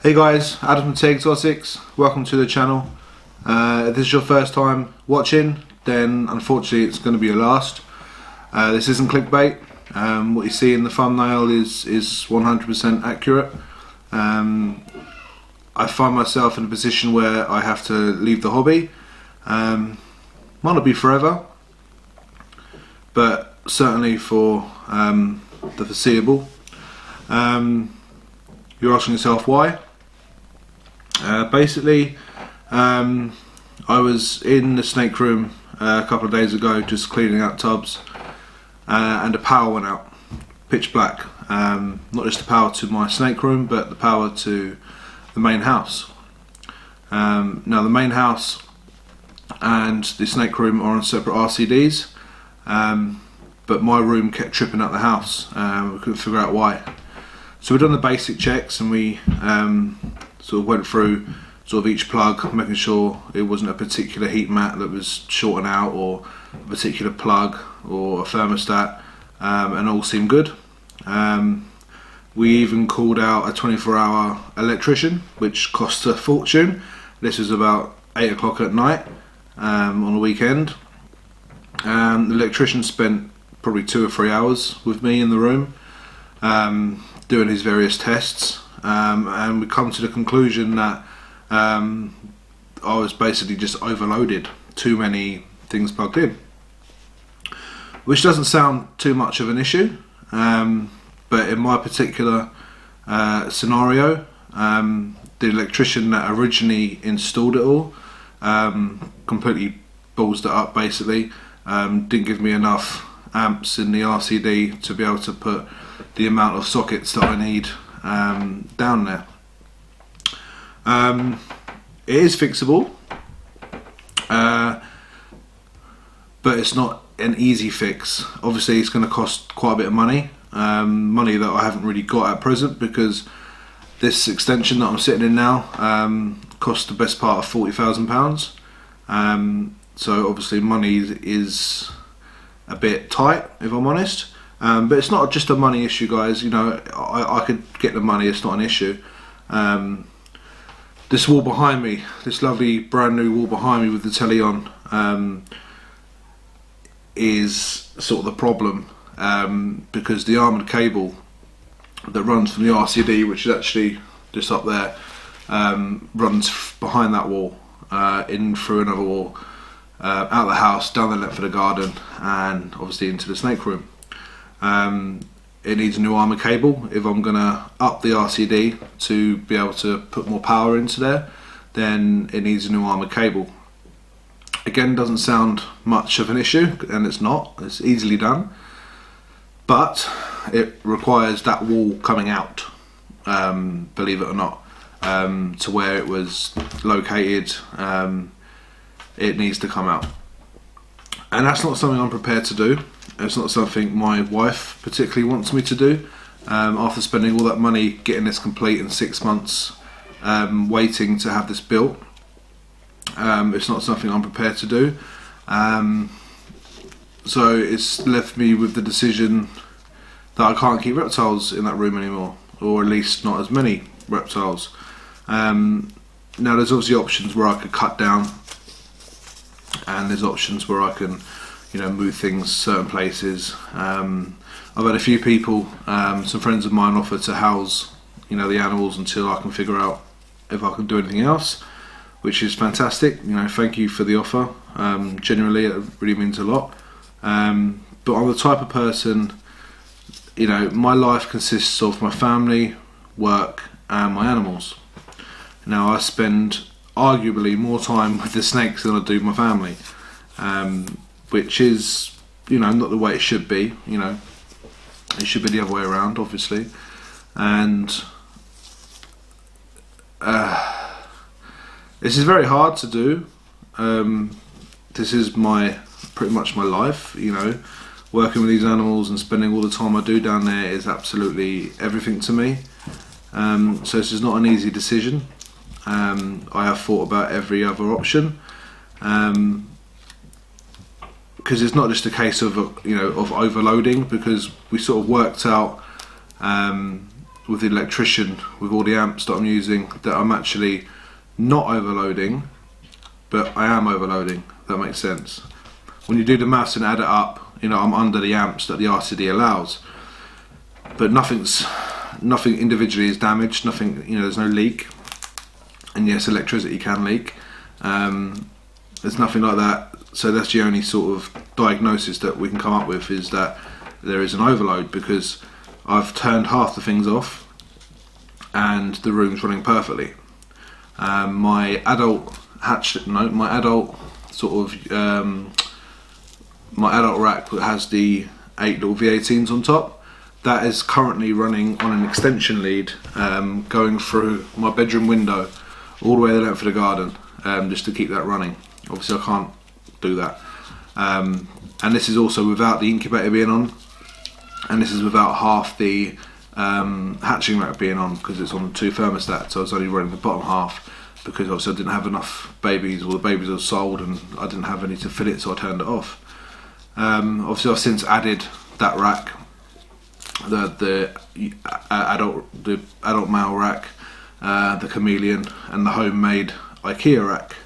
Hey guys, Adam from T.A Exotics. Welcome to the channel. If this is your first time watching, then unfortunately it's going to be your last. This isn't clickbait. What you see in the thumbnail is 100% accurate. I find myself in a position where I have to leave the hobby. Might not be forever, but certainly for the foreseeable. You're asking yourself why? Basically, I was in the snake room a couple of days ago just cleaning out tubs, and the power went out, pitch black. Not just the power to my snake room, but the power to the main house. Now the main house and the snake room are on separate RCDs, but my room kept tripping out the house. We couldn't figure out why. So we've done the basic checks, and we sort of went through sort of each plug, making sure it wasn't a particular heat mat that was shorting out, or a particular plug, or a thermostat, and all seemed good. We even called out a 24-hour electrician, which cost a fortune. This was about 8 o'clock at night on a weekend. The electrician spent probably 2 or 3 hours with me in the room, doing his various tests, and we come to the conclusion that I was basically just overloaded, too many things plugged in, which doesn't sound too much of an issue, but in my particular scenario, the electrician that originally installed it all completely ballsed it up. Basically, didn't give me enough amps in the RCD to be able to put the amount of sockets that I need down there. It is fixable, but it's not an easy fix. Obviously it's going to cost quite a bit of money, money that I haven't really got at present, because this extension that I'm sitting in now cost the best part of £40,000. So obviously money is a bit tight, if I'm honest. But it's not just a money issue, guys. You know, I could get the money, it's not an issue. This wall behind me, this lovely brand new wall behind me with the telly on, is sort of the problem, because the armoured cable that runs from the RCD, which is actually just up there, runs behind that wall, in through another wall, out of the house, down the length of the garden, and obviously into the snake room. It needs a new armour cable. If I'm going to up the RCD to be able to put more power into there, then it needs a new armour cable. Again, doesn't sound much of an issue, and it's not. It's easily done, but it requires that wall coming out, believe it or not, to where it was located. It needs to come out, and that's not something I'm prepared to do. It's not something my wife particularly wants me to do. After spending all that money getting this complete and 6 months waiting to have this built, it's not something I'm prepared to do. So it's left me with the decision that I can't keep reptiles in that room anymore, or at least not as many reptiles. Now there's obviously options where I could cut down, and there's options where I can, you know, move things certain places. I've had a few people, some friends of mine, offer to house, you know, the animals until I can figure out if I can do anything else, which is fantastic. You know, thank you for the offer. Generally, it really means a lot. But I'm the type of person, you know, my life consists of my family, work, and my animals. Now I spend arguably more time with the snakes than I do my family, which is, you know, not the way it should be. You know, it should be the other way around, obviously. And this is very hard to do. This is pretty much my life, you know. Working with these animals and spending all the time I do down there is absolutely everything to me. So this is not an easy decision. I have thought about every other option, because it's not just a case of, you know, of overloading, because we sort of worked out with the electrician, with all the amps that I'm using, that I'm actually not overloading, but I am overloading. If that makes sense. When you do the maths and add it up, you know, I'm under the amps that the RCD allows, but nothing individually is damaged. Nothing, you know, there's no leak. And yes, electricity can leak. There's nothing like that. So that's the only sort of diagnosis that we can come up with, is that there is an overload, because I've turned half the things off and the room's running perfectly. My adult rack that has the 8 little V18s on top, that is currently running on an extension lead, going through my bedroom window all the way the length of the garden, just to keep that running. Obviously I can't do that. And this is also without the incubator being on, and this is without half the hatching rack being on, because it's on 2 thermostats. So I was only running the bottom half, because obviously I didn't have enough babies, or the babies were sold and I didn't have any to fill it, so I turned it off. Obviously I've since added that rack, the adult male rack, the chameleon, and the homemade IKEA rack.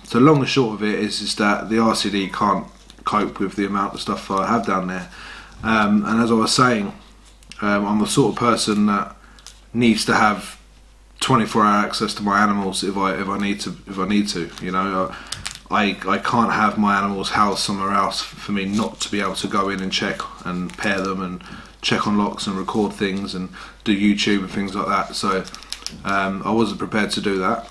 So long and short of it is that the RCD can't cope with the amount of stuff I have down there. And as I was saying, I'm the sort of person that needs to have 24-hour access to my animals if I need to. You know, I can't have my animals housed somewhere else for me not to be able to go in and check and pair them and check on locks and record things and do YouTube and things like that. So I wasn't prepared to do that.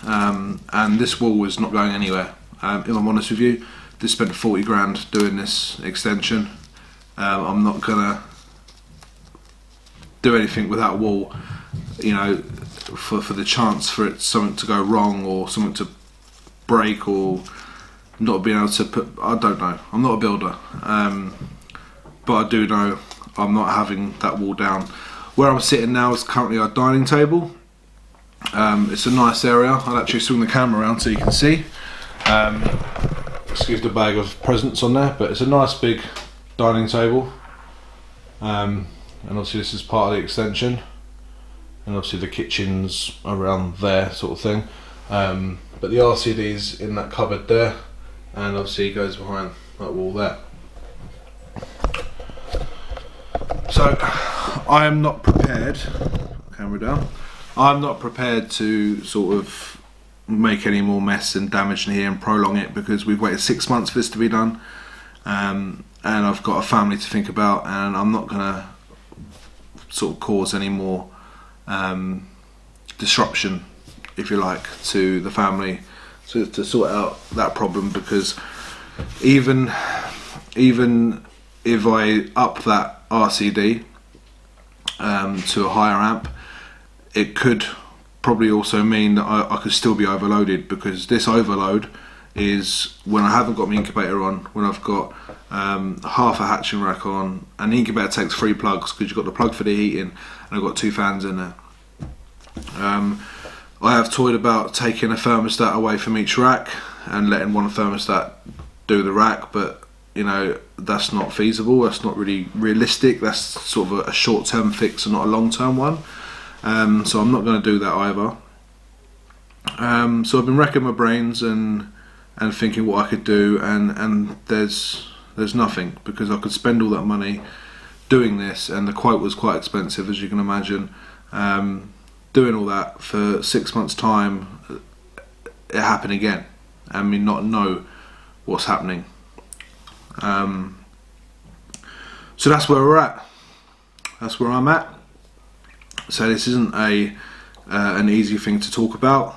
And this wall was not going anywhere. If I'm honest with you, just spent 40 grand doing this extension. I'm not gonna do anything with that wall, you know, for the chance for it something to go wrong or something to break or not being able to put. I don't know. I'm not a builder, but I do know I'm not having that wall down. Where I'm sitting now is currently our dining table. It's a nice area. I'll actually swing the camera around so you can see. Excuse the bag of presents on there, but it's a nice big dining table. And obviously this is part of the extension, and obviously the kitchen's around there, sort of thing. But the RCD's in that cupboard there, and obviously it goes behind that wall there. So I am not prepared, camera down, I'm not prepared to sort of make any more mess and damage in here and prolong it, because we've waited 6 months for this to be done, and I've got a family to think about, and I'm not gonna sort of cause any more disruption, if you like, to the family to sort out that problem, because even if I up that RCD to a higher amp, it could probably also mean that I could still be overloaded, because this overload is when I haven't got my incubator on, when I've got half a hatching rack on, and the incubator takes 3 plugs, because you've got the plug for the heating and I've got 2 fans in there. I have toyed about taking a thermostat away from each rack and letting one thermostat do the rack, but you know, that's not feasible, that's not really realistic, that's sort of a short-term fix and not a long-term one. So I'm not going to do that either. So I've been racking my brains and thinking what I could do, and there's nothing, because I could spend all that money doing this, and the quote was quite expensive, as you can imagine. Doing all that for 6 months' time, it happened again, and me not know what's happening. So that's where we're at. That's where I'm at. So this isn't an easy thing to talk about.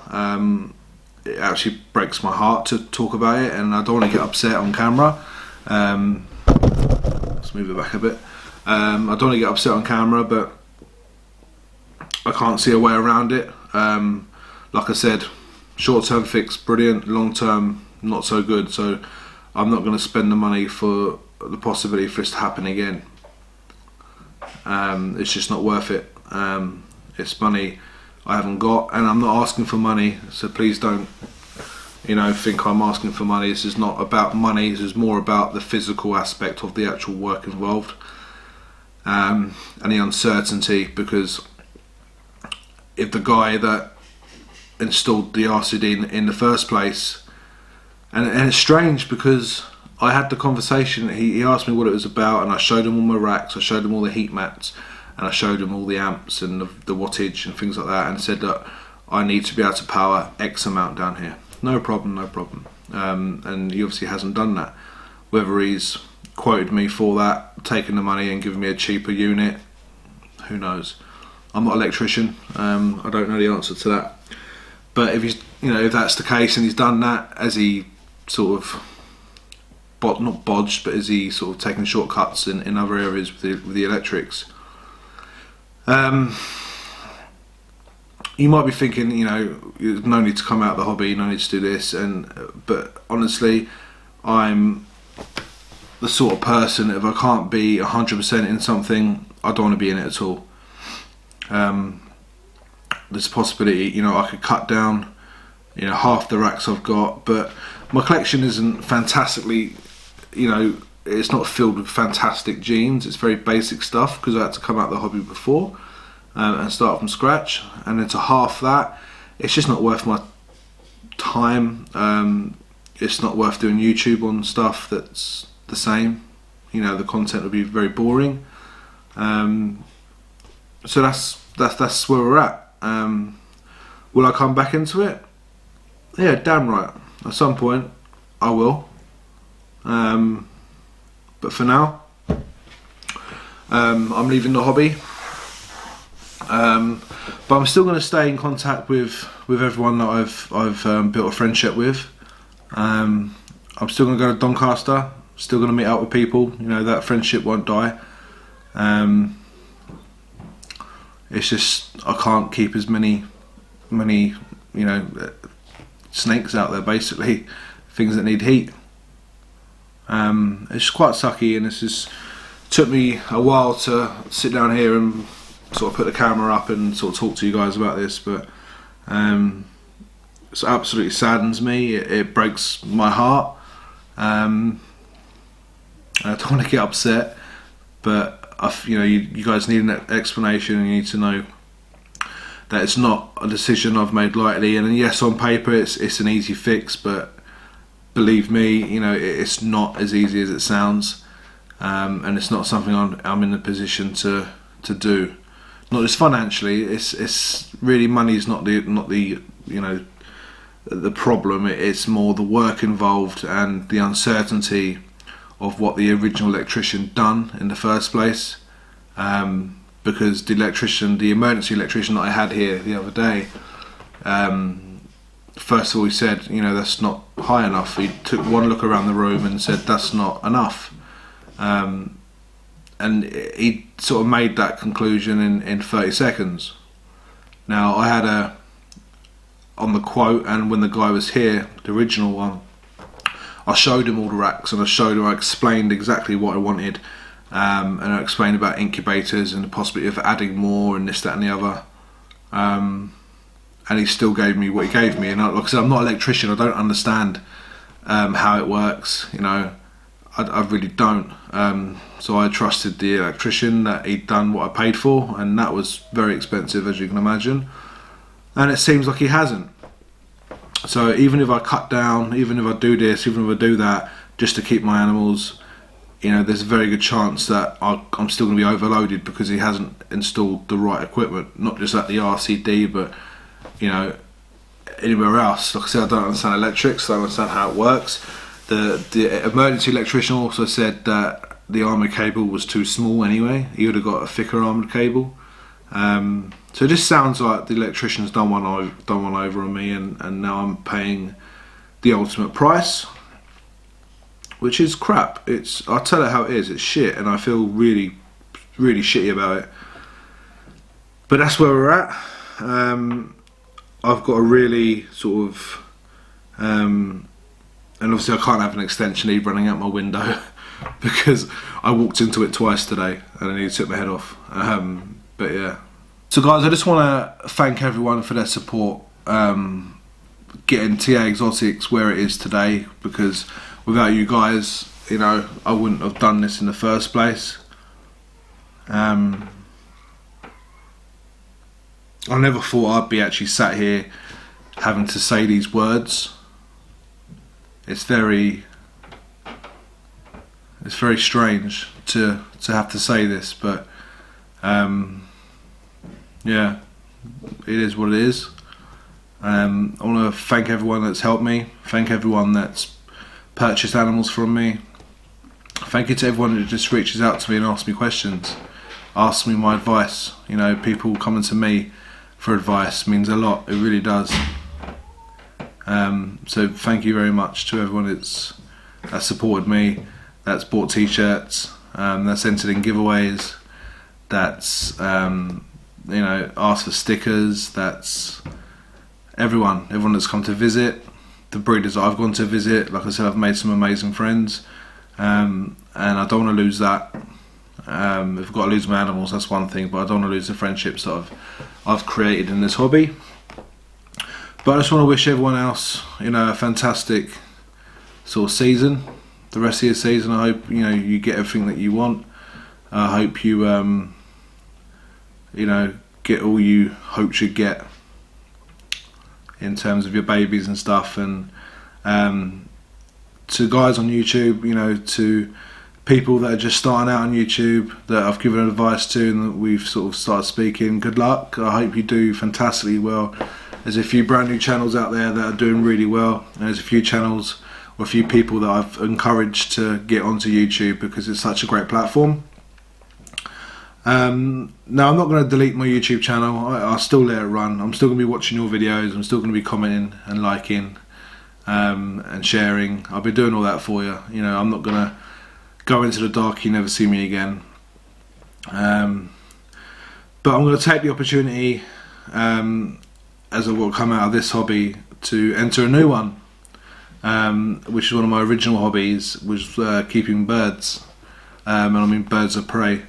It actually breaks my heart to talk about it, and I don't want to get upset on camera. Let's move it back a bit. I don't want to get upset on camera, but I can't see a way around it. Like I said, short-term fix, brilliant. Long-term, not so good. So I'm not going to spend the money for the possibility for this to happen again. It's just not worth it. It's money I haven't got, and I'm not asking for money, so please don't, you know, think I'm asking for money. This is not about money, this is more about the physical aspect of the actual work involved. and the uncertainty, because if the guy that installed the RCD in the first place, and it's strange because I had the conversation, he asked me what it was about, and I showed him all my racks, I showed him all the heat mats, and I showed him all the amps and the wattage and things like that, and said that I need to be able to power X amount down here. No problem, no problem. And he obviously hasn't done that. Whether he's quoted me for that, taken the money and given me a cheaper unit, who knows. I'm not an electrician, I don't know the answer to that. But if he's, if that's the case and he's done that, has he sort of not bodged, but is he sort of taking shortcuts in other areas with the electrics? You might be thinking, no need to come out of the hobby, no need to do this, but honestly, I'm the sort of person, if I can't be 100% in something, I don't want to be in it at all. There's a possibility, I could cut down, half the racks I've got, but my collection isn't fantastically, it's not filled with fantastic jeans. It's very basic stuff because I had to come out of the hobby before and start from scratch, and then to half that, it's just not worth my time. It's not worth doing YouTube on stuff that's the same. The content would be very boring. So that's where we're at. Will I come back into it? Yeah, damn right. At some point, I will. But for now, I'm leaving the hobby. But I'm still going to stay in contact with everyone that I've built a friendship with. I'm still going to go to Doncaster. Still going to meet up with people. That friendship won't die. It's just I can't keep as many snakes out there, basically, things that need heat. It's quite sucky, and took me a while to sit down here and sort of put the camera up and sort of talk to you guys about this, but it absolutely saddens me. It breaks my heart. I don't want to get upset, but you guys need an explanation, and you need to know that it's not a decision I've made lightly. And yes, on paper it's an easy fix, but believe me, it's not as easy as it sounds, and it's not something I'm in a position to do. Not just financially. It's really, money's not the problem. It's more the work involved and the uncertainty of what the original electrician done in the first place. Because the emergency electrician that I had here the other day, first of all he said, that's not high enough. He took one look around the room and said that's not enough. And he sort of made that conclusion in 30 seconds. Now I had on the quote, and when the guy was here, the original one, I showed him all the racks, and I explained exactly what I wanted, and I explained about incubators and the possibility of adding more and this, that and the other, and he still gave me what he gave me. And like I said, I'm not an electrician, I don't understand how it works, I really don't. So I trusted the electrician that he'd done what I paid for, and that was very expensive, as you can imagine, and it seems like he hasn't. So even if I cut down, even if I do this, even if I do that, just to keep my animals, there's a very good chance that I'm still going to be overloaded because he hasn't installed the right equipment, not just at the RCD, but anywhere else. Like I said, I don't understand electrics, so I don't understand how it works. The emergency electrician also said that the armoured cable was too small anyway. He would have got a thicker armoured cable. So it just sounds like the electrician's done one over on me, and now I'm paying the ultimate price, which is crap. I'll tell it how it is. It's shit, and I feel really, really shitty about it. But that's where we're at. I've got a really sort of, and obviously I can't have an extension lead running out my window because I walked into it twice today and I nearly took my head off. But yeah. So guys, I just want to thank everyone for their support, getting T.A Exotics where it is today, because without you guys, I wouldn't have done this in the first place. I never thought I'd be actually sat here having to say these words. It's very strange to have to say this, but yeah, it is what it is. I want to thank everyone that's helped me, thank everyone that's purchased animals from me. Thank you to everyone that just reaches out to me and asks me questions, asks me my advice. You know, people coming to me for advice means a lot, it really does. So thank you very much to everyone that's supported me, that's bought t-shirts, that's entered in giveaways, that's you know, asked for stickers, that's everyone that's come to visit, the breeders that I've gone to visit. Like I said, I've made some amazing friends, and I don't want to lose that. If I've got to lose my animals, that's one thing, but I don't want to lose the friendships that I've created in this hobby. But I just want to wish everyone else, you know, a fantastic sort of season, the rest of your season. I hope, you know, you get everything that you want. I hope you you know, get all you hope you get in terms of your babies and stuff. And to guys on YouTube, you know, to people that are just starting out on YouTube that I've given advice to and that we've sort of started speaking, good luck. I hope you do fantastically well. There's a few brand new channels out there that are doing really well, and there's a few channels or a few people that I've encouraged to get onto YouTube because it's such a great platform. Now I'm not going to delete my YouTube channel. I'll still let it run. I'm still going to be watching your videos. I'm still going to be commenting and liking and sharing. I'll be doing all that for you. You know, I'm not going to go into the dark, you never see me again. But I'm going to take the opportunity as I will come out of this hobby to enter a new one, which is one of my original hobbies, was keeping birds, and I mean birds of prey.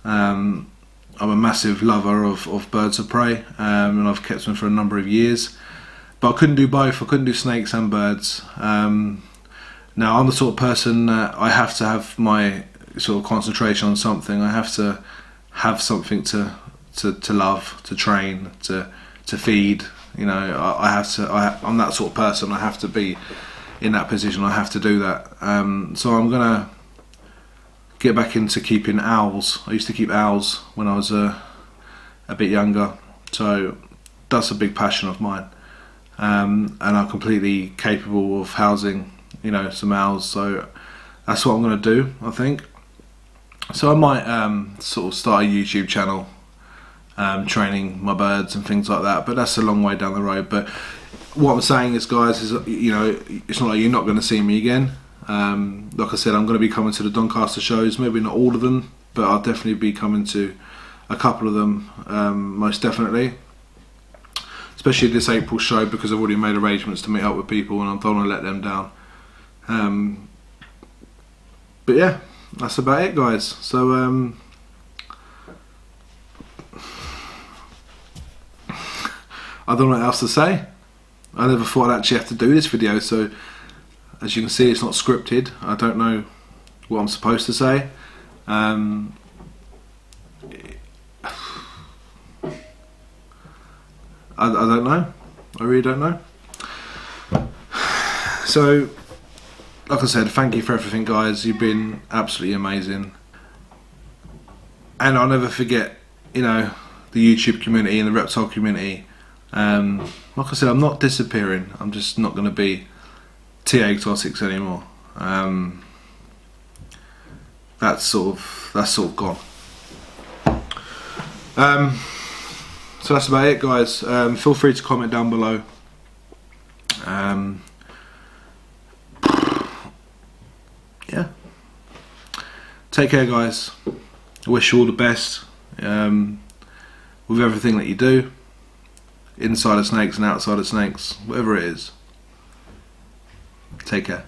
I'm a massive lover of birds of prey, and I've kept them for a number of years, but I couldn't do both. I couldn't do snakes and birds. Now I'm the sort of person that I have to have my sort of concentration on something. I have to have something to love, to train, to feed. You know, I'm that sort of person. I have to be in that position. I have to do that. So I'm gonna get back into keeping owls. I used to keep owls when I was a bit younger, so that's a big passion of mine. And I'm completely capable of housing, you know, some owls. So that's what I'm gonna do, I think. So I might sort of start a YouTube channel. Training my birds and things like that, but that's a long way down the road. But what I'm saying is, guys, is, you know, it's not like you're not going to see me again. Like I said, I'm going to be coming to the Doncaster shows, maybe not all of them, but I'll definitely be coming to a couple of them, most definitely. Especially this April show, because I've already made arrangements to meet up with people and I don't want to let them down. But yeah, that's about it, guys. So I don't know what else to say. I never thought I'd actually have to do this video, so as you can see, it's not scripted. I don't know what I'm supposed to say. I don't know. I really don't know. So, like I said, thank you for everything, guys. You've been absolutely amazing. And I'll never forget, you know, the YouTube community and the reptile community. Like I said, I'm not disappearing. I'm just not going to be T.A Exotics anymore. That's sort of gone. So that's about it, guys. Feel free to comment down below. Yeah. Take care, guys. I wish you all the best with everything that you do. Inside of snakes and outside of snakes, whatever it is. Take care.